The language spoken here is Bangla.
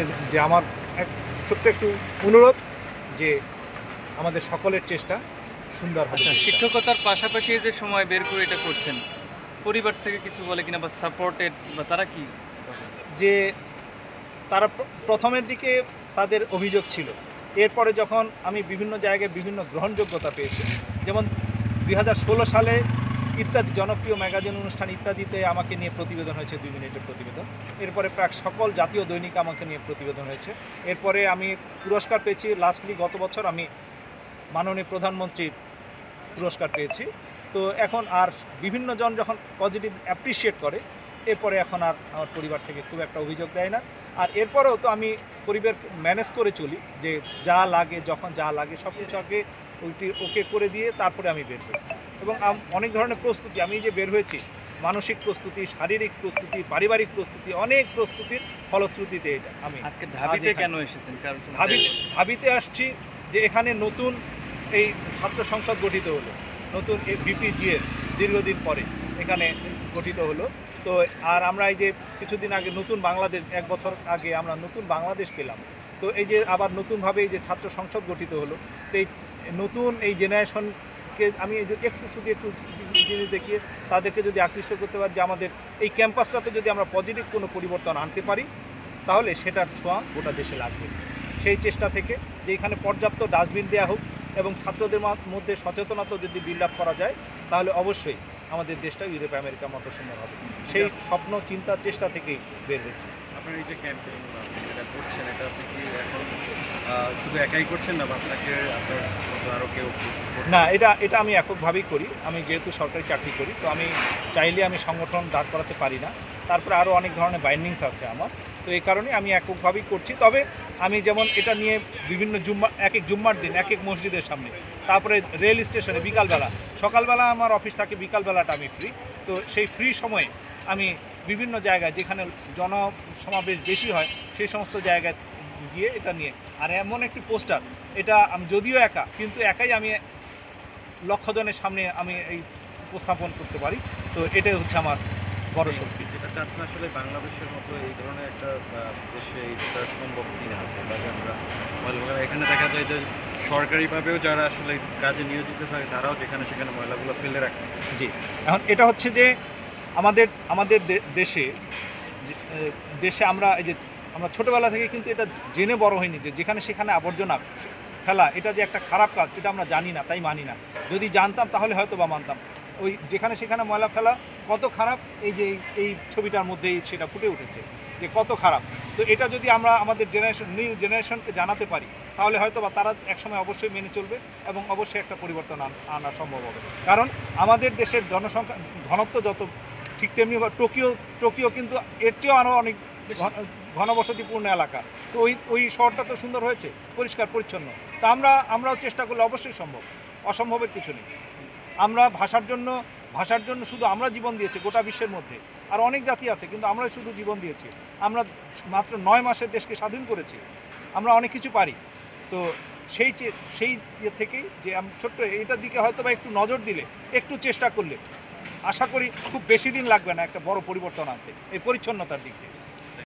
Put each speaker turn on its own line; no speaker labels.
হচ্ছে যে আমার এক ছোট্ট একটু অনুরোধ যে আমাদের সকলের চেষ্টা সুন্দর হবে।
আচ্ছা, শিক্ষকতার পাশাপাশি এই যে সময় বের করে এটা করছেন, পরিবার থেকে কিছু বলে কিনা বা সাপোর্টেড বা তারা কি?
যে তারা প্রথমের দিকে তাদের অভিযোগ ছিল, এরপরে যখন আমি বিভিন্ন জায়গায় বিভিন্ন গ্রহণযোগ্যতা পেয়েছি, যেমন 2016 সালে ইত্যাদি জনপ্রিয় ম্যাগাজিন অনুষ্ঠান ইত্যাদিতে আমাকে নিয়ে প্রতিবেদন হয়েছে, 2 মিনিটের প্রতিবেদন। এরপরে প্রায় সকল জাতীয় দৈনিক আমাকে নিয়ে প্রতিবেদন হয়েছে। এরপরে আমি পুরস্কার পেয়েছি, লাস্টলি গত বছর আমি মাননীয় প্রধানমন্ত্রীর পুরস্কার পেয়েছি। তো এখন আর বিভিন্ন জন যখন পজিটিভ অ্যাপ্রিসিয়েট করে, এরপরে এখন আর আমার পরিবার থেকে খুব একটা অভিযোগ দেয় না। আর এরপরেও তো আমি পরিবার ম্যানেজ করে চলি, যে যা লাগে যখন যা লাগে সব কিছু আগে ওকে করে দিয়ে তারপরে আমি বের হই। এবং অনেক ধরনের প্রস্তুতি, আমি যে বের হয়েছি, মানসিক প্রস্তুতি, শারীরিক প্রস্তুতি, পারিবারিক প্রস্তুতি, অনেক প্রস্তুতির ফলশ্রুতিতে এটা আমি
আজকে ঢাবিতে কেন এসেছেন? কারণ
ভাবিতে আসছি যে এখানে নতুন এই ছাত্র সংসদ গঠিত হলো, নতুন বিপিজিএস দীর্ঘদিন পরে এখানে গঠিত হলো। তো আর আমরা এই যে কিছুদিন আগে নতুন বাংলাদেশ, 1 বছর আগে আমরা নতুন বাংলাদেশ পেলাম। তো এই যে আবার নতুনভাবে এই যে ছাত্র সংসদ গঠিত হলো, তো এই নতুন এই জেনারেশনকে আমি এই যে একটু জিনিস দেখিয়ে তাদেরকে যদি আকৃষ্ট করতে পারি, যে আমাদের এই ক্যাম্পাসটাতে যদি আমরা পজিটিভ কোনো পরিবর্তন আনতে পারি, তাহলে সেটার ছোঁয়া গোটা দেশে লাগবে। সেই চেষ্টা থেকে যে এখানে পর্যাপ্ত ডাস্টবিন দেওয়া হোক এবং ছাত্রদের মধ্যে সচেতনতা যদি বিল্ড আপ করা যায়, তাহলে অবশ্যই আমাদের দেশটা ইউরোপ আমেরিকার মতো সুন্দর হবে। সেই স্বপ্ন চিন্তার চেষ্টা থেকেই বের হয়েছে।
আপনার এই যে ক্যাম্পেইন যেটা করছেন, এটা আপনি কি এখন শুধু একাই করছেন না, বা আপনাকে আপনার মতো আরও কেউ
না, এটা আমি এককভাবেই করি। আমি যেহেতু সরকারি চাকরি করি, তো আমি চাইলে আমি সংগঠন দাঁড় করাতে পারি না। তারপরে আরও অনেক ধরনের বাইন্ডিংস আছে আমার, তো এই কারণে আমি এককভাবেই করছি। তবে আমি যেমন এটা নিয়ে বিভিন্ন এক জুম্মার দিন এক মসজিদের সামনে, তারপরে রেল স্টেশনে বিকালবেলা, সকালবেলা আমার অফিস থাকে, বিকালবেলাটা আমি ফ্রি। তো সেই ফ্রি সময়ে আমি বিভিন্ন জায়গায় যেখানে জনসমাবেশ বেশি হয় সেই সমস্ত জায়গায় গিয়ে এটা নিয়ে, আর এমন একটি পোস্টার, এটা আমি যদিও একা, কিন্তু একাই আমি লক্ষ জনের সামনে আমি এই উপস্থাপন করতে পারি। তো এটাই হচ্ছে আমার বড় শক্তি।
যেটা চাচ্ছেন আসলে বাংলাদেশের মতো এই ধরনের একটা দেশে এইটা সম্ভব কিনা, আমরা এখানে দেখা যায় যে সরকারিভাবেও যারা আসলে কাজে নিয়োজিত থাকে তারাও যেখানে সেখানে ময়লাগুলো ফেলে রাখে।
জি, এখন এটা হচ্ছে যে আমাদের দেশে আমরা এই যে আমরা ছোটোবেলা থেকে কিন্তু এটা জেনে বড় হয়নি যে যেখানে সেখানে আবর্জনা ফেলা এটা যে একটা খারাপ কাজ, এটা আমরা জানি না, তাই মানি না। যদি জানতাম তাহলে হয়তো বা মানতাম। ওই যেখানে সেখানে ময়লা ফেলা কত খারাপ, এই যে এই ছবিটার মধ্যেই সেটা ফুটে উঠেছে যে কত খারাপ। তো এটা যদি আমরা আমাদের নিউ জেনারেশনকে জানাতে পারি, তাহলে হয়তো বা তারা একসময় অবশ্যই মেনে চলবে এবং অবশ্যই একটা পরিবর্তন আনা সম্ভব হবে। কারণ আমাদের দেশের জনসংখ্যা ঘনত্ব যত, ঠিক তেমনি টোকিও কিন্তু এর চেয়েও আরও অনেক ঘনবসতিপূর্ণ এলাকা। তো ওই শহরটা তো সুন্দর হয়েছে, পরিষ্কার পরিচ্ছন্ন। তা আমরাও চেষ্টা করলে অবশ্যই সম্ভব, অসম্ভবের কিছু নেই। আমরা ভাষার জন্য শুধু আমরা জীবন দিয়েছি গোটা বিশ্বের মধ্যে, আর অনেক জাতি আছে, কিন্তু আমরাই শুধু জীবন দিয়েছি। আমরা মাত্র 9 মাসের দেশকে স্বাধীন করেছি, আমরা অনেক কিছু পারি। তো সেই থেকেই যে ছোট্ট এইটার দিকে হয়তো বা একটু নজর দিলে, একটু চেষ্টা করলে, আশা করি খুব বেশি দিন লাগবে না একটা বড় পরিবর্তন আনতে এই পরিচ্ছন্নতার দিক থেকে।